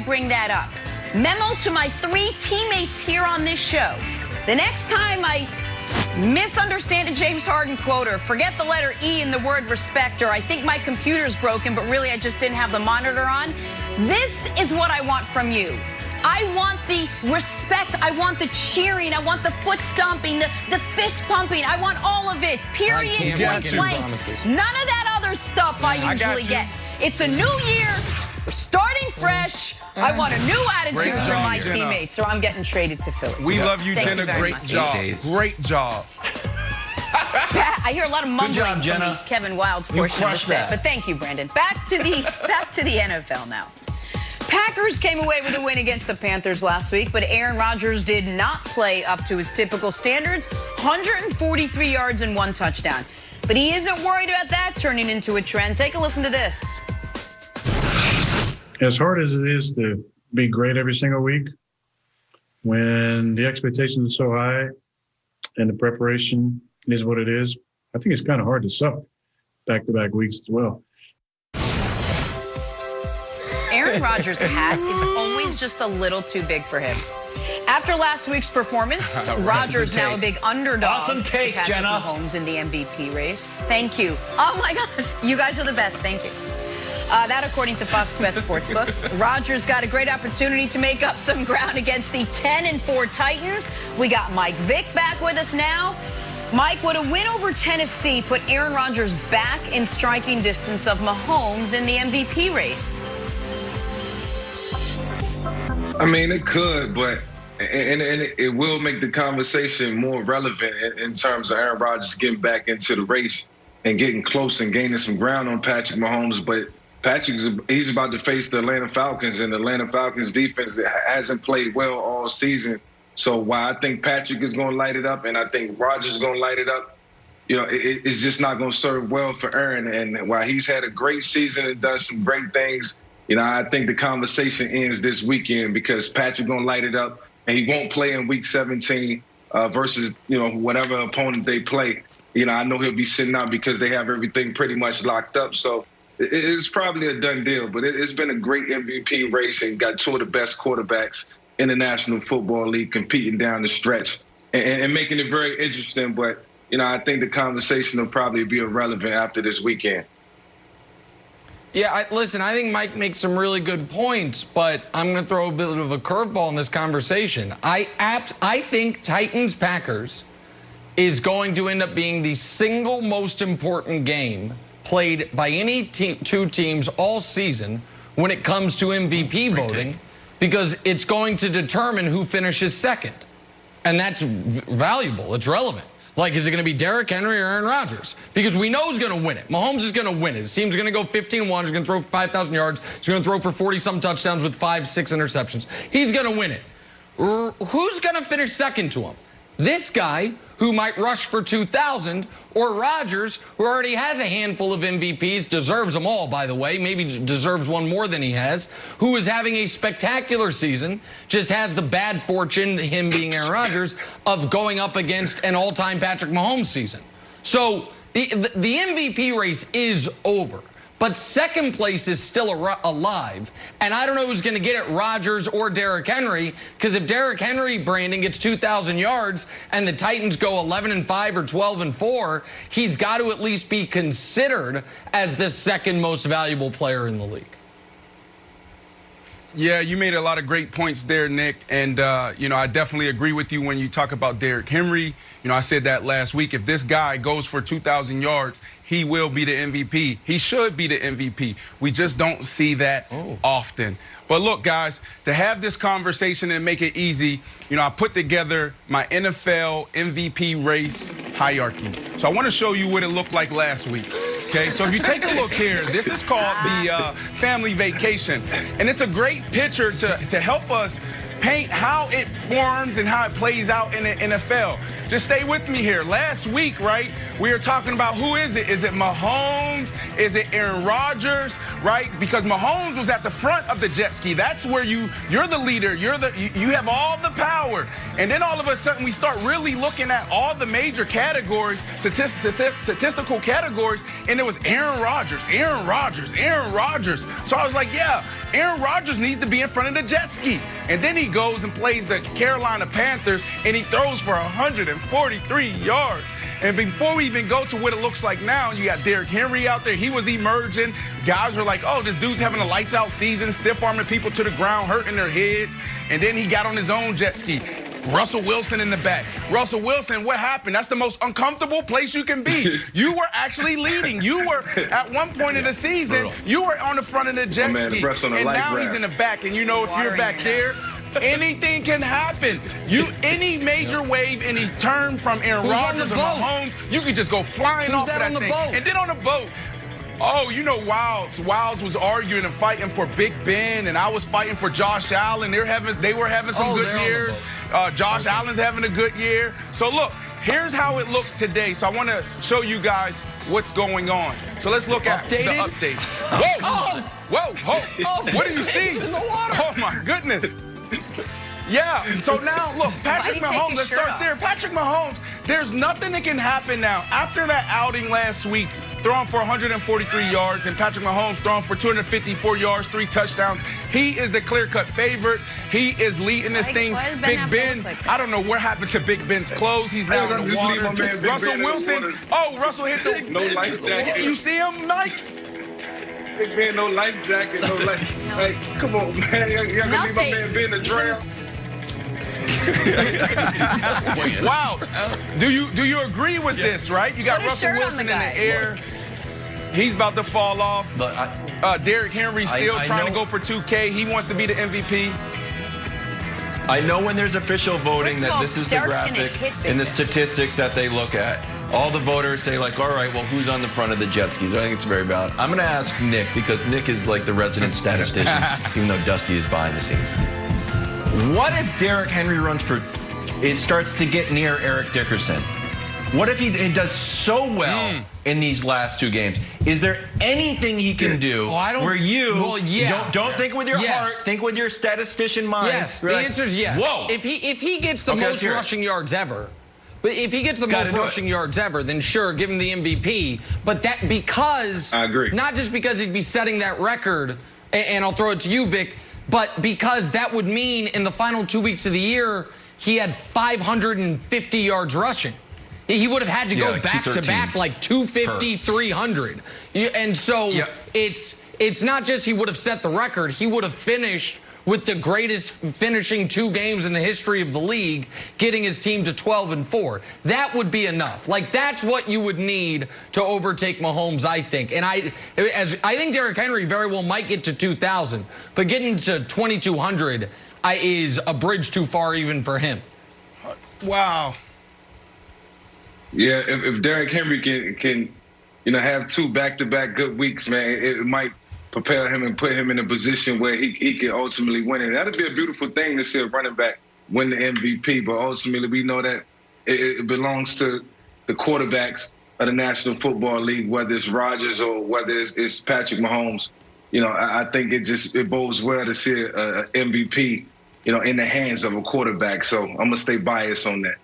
bring that up. Memo to my 3 teammates here on this show. The next time I misunderstand a James Harden quote or forget the letter E in the word respect, or I think my computer's broken, but really I just didn't have the monitor on, this is what I want from you. I want the respect. I want the cheering. I want the foot stomping, the fist pumping. I want all of it. Period. Point blank. None of that other stuff I usually get. It's a new year. We're starting fresh. I want a new attitude from my teammates, or I'm getting traded to Philly. We love you, Jenna. Great job. Great job. I hear a lot of mumbling from the Kevin Wildes portion of the set. But thank you, Brandon. Back to the NFL now. Packers came away with a win against the Panthers last week, but Aaron Rodgers did not play up to his typical standards. 143 yards and 1 touchdown. But he isn't worried about that turning into a trend. Take a listen to this. As hard as it is to be great every single week, when the expectations are so high and the preparation is what it is, I think it's kind of hard to suck back-to-back weeks as well. Aaron Rodgers' hat is always just a little too big for him. After last week's performance, Rodgers now a big underdog. Awesome take, to Patrick Jenna. Mahomes in the MVP race. Thank you. Oh my gosh, you guys are the best. Thank you. That according to Fox Bet Sportsbook. Rodgers got a great opportunity to make up some ground against the 10-4 Titans. We got Mike Vick back with us now. Mike, would a win over Tennessee put Aaron Rodgers back in striking distance of Mahomes in the MVP race? I mean, it could, but it will make the conversation more relevant in terms of Aaron Rodgers getting back into the race and getting close and gaining some ground on Patrick Mahomes. But he's about to face the Atlanta Falcons, and the Atlanta Falcons defense hasn't played well all season. So while I think Patrick is going to light it up and I think Rodgers is going to light it up, you know, it's just not going to serve well for Aaron. And while he's had a great season and done some great things, you know, I think the conversation ends this weekend because Patrick's going to light it up, and he won't play in Week 17 versus, you know, whatever opponent they play. You know, I know he'll be sitting out because they have everything pretty much locked up. So it's probably a done deal. But it's been a great MVP race and got 2 of the best quarterbacks in the National Football League competing down the stretch and making it very interesting. But, you know, I think the conversation will probably be irrelevant after this weekend. Yeah, listen, I think Mike makes some really good points, but I'm going to throw a bit of a curveball in this conversation. I think Titans-Packers is going to end up being the single most important game played by any 2 teams all season when it comes to MVP voting, because it's going to determine who finishes second. And that's valuable. It's relevant. Like, is it going to be Derrick Henry or Aaron Rodgers? Because we know who's going to win it. Mahomes is going to win it. His team's going to go 15-1. He's going to throw 5,000 yards. He's going to throw for 40-some touchdowns with 5-6 interceptions. He's going to win it. Who's going to finish second to him? This guy, who might rush for 2,000, or Rodgers, who already has a handful of MVPs, deserves them all, by the way, maybe deserves one more than he has, who is having a spectacular season, just has the bad fortune, him being Aaron Rodgers, of going up against an all-time Patrick Mahomes season. So the MVP race is over. But second place is still alive. And I don't know who's going to get it, Rodgers or Derrick Henry, because if Derrick Henry, Brandon, gets 2,000 yards and the Titans go 11-5 or 12-4, he's got to at least be considered as the second most valuable player in the league. Yeah, you made a lot of great points there, Nick. And, you know, I definitely agree with you when you talk about Derrick Henry. You know, I said that last week. If this guy goes for 2,000 yards, he will be the MVP. He should be the MVP. We just don't see that often. But look, guys, to have this conversation and make it easy, you know, I put together my NFL MVP race hierarchy. So I want to show you what it looked like last week. Okay, so if you take a look here, this is called the family vacation. And it's a great picture to help us paint how it forms and how it plays out in the NFL. just stay with me here. Last week, right, we were talking about who is it? Is it Mahomes? Is it Aaron Rodgers? Right? Because Mahomes was at the front of the jet ski. That's where you're the leader. You have all the power. And then all of a sudden we start really looking at all the major categories, statistical categories, and it was Aaron Rodgers, Aaron Rodgers, Aaron Rodgers. So I was like, yeah, Aaron Rodgers needs to be in front of the jet ski. And then he goes and plays the Carolina Panthers, and he throws for 143 yards. And before we even go to what it looks like now, you got Derrick Henry out there. He was emerging. Guys were like, oh, this dude's having a lights-out season, stiff-arming people to the ground, hurting their heads. And then he got on his own jet ski. Russell Wilson in the back. Russell Wilson, what happened? That's the most uncomfortable place you can be. You were actually leading. You were, at one point in the season, you were on the front of the jet ski. And now he's in the back. And you know, if you're back there, anything can happen. Any major wave, any turn from Aaron Rodgers or Mahomes, you could just go flying off of that thing. And then on the boat, oh, you know, Wilds was arguing and fighting for Big Ben, and I was fighting for Josh Allen. They were having some good years. Josh Allen's having a good year. So look, here's how it looks today. So I want to show you guys what's going on. So let's look at the update. Whoa, whoa, what do you see? Oh my goodness. Yeah, so now, look, Patrick Mahomes, let's start there. Patrick Mahomes, there's nothing that can happen now. After that outing last week, throwing for 143 yards, and Patrick Mahomes throwing for 254 yards, 3 touchdowns, he is the clear-cut favorite. He is leading this thing. Big Ben, I don't know what happened to Big Ben's clothes. He's now in the water. Russell Wilson, Russell hit the... No life jacket. You see him, Mike? Big Ben, no life jacket, no life. Like, come on, man. Y'all gonna leave my man Ben to drown? Wow. Do you agree with this, right? You got Russell Wilson in the air. He's about to fall off. Derrick Henry still trying to go for 2K. He wants to be the MVP. I know when there's official voting that this is the graphic and the statistics that they look at. All the voters say, like, all right, well, who's on the front of the jet skis? I think it's very valid. I'm going to ask Nick, because Nick is like the resident statistician, even though Dusty is behind the scenes. What if Derrick Henry starts to get near Eric Dickerson? What if he does so well in these last 2 games? Is there anything he can do where you don't think with your heart, think with your statistician mind? Yes, the answer is yes. Whoa. If he gets the most rushing yards ever, but if he gets the most rushing yards ever, then sure, give him the MVP. But that because I agree. Not just because he'd be setting that record, and I'll throw it to you, Vic, but because that would mean in the final 2 weeks of the year, he had 550 yards rushing. He would have had to go back to back like 250, 300. And so it's not just he would have set the record, he would have finished with the greatest finishing 2 games in the history of the league, getting his team to 12-4. That would be enough. Like, that's what you would need to overtake Mahomes, I think. And I think Derrick Henry very well might get to 2,000, but getting to 2,200 is a bridge too far even for him. Wow. Yeah, if Derrick Henry can have 2 back-to-back good weeks, man, it might propel him and put him in a position where he can ultimately win it. That'd be a beautiful thing to see a running back win the MVP, but ultimately we know that it belongs to the quarterbacks of the National Football League, whether it's Rodgers or whether it's Patrick Mahomes. I think it bodes well to see an MVP, in the hands of a quarterback. So I'm gonna stay biased on that.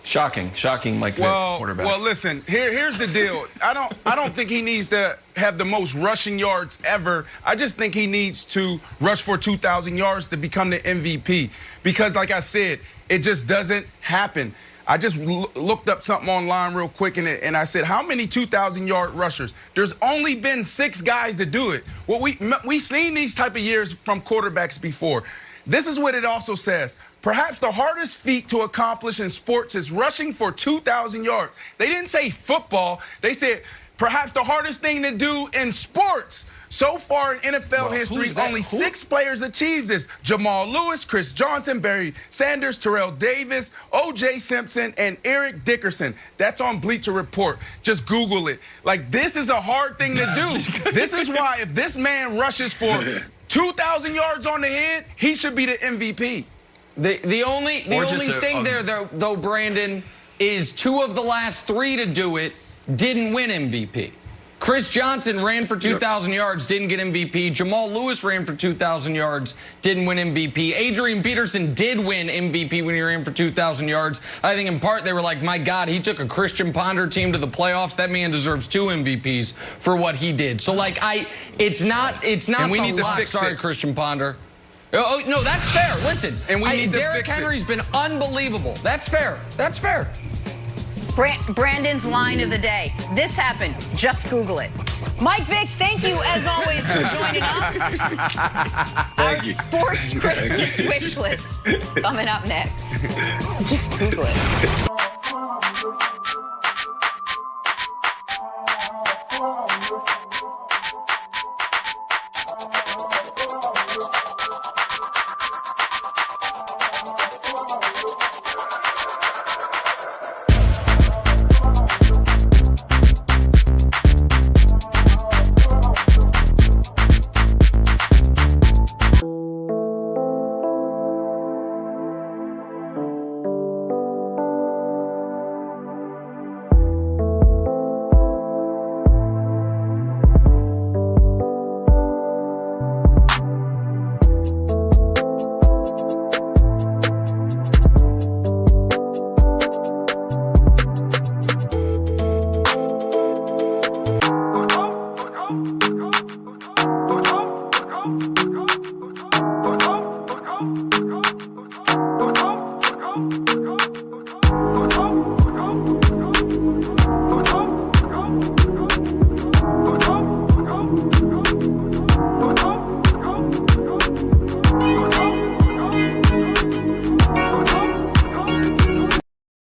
Shocking, like the quarterback. Well, listen, here's the deal. I don't think he needs to have the most rushing yards ever. I just think he needs to rush for 2,000 yards to become the MVP. Because, like I said, it just doesn't happen. I just looked up something online real quick, and I said, how many 2,000-yard rushers? There's only been 6 guys to do it. Well, we've seen these type of years from quarterbacks before. This is what it also says. Perhaps the hardest feat to accomplish in sports is rushing for 2,000 yards. They didn't say football. They said perhaps the hardest thing to do in sports. So far in NFL history, only 6 players achieved this. Jamal Lewis, Chris Johnson, Barry Sanders, Terrell Davis, O.J. Simpson, and Eric Dickerson. That's on Bleacher Report. Just Google it. Like, this is a hard thing to do. This is why if this man rushes for 2,000 yards on the head, he should be the MVP. The only thing there, though, Brandon, is 2 of the last 3 to do it didn't win MVP. Chris Johnson ran for 2,000 yards, didn't get MVP. Jamal Lewis ran for 2,000 yards, didn't win MVP. Adrian Peterson did win MVP when he ran for 2,000 yards. I think in part they were like, my God, he took a Christian Ponder team to the playoffs. That man deserves 2 MVPs for what he did. So, like, it's not the luck. Sorry, Christian Ponder. Oh, no, that's fair. Listen, Derrick Henry's been unbelievable. That's fair. That's fair. Brandon's line of the day. This happened. Just Google it. Mike Vick, thank you, as always, for joining us. Our sports Christmas wish list coming up next. Just Google it. Go,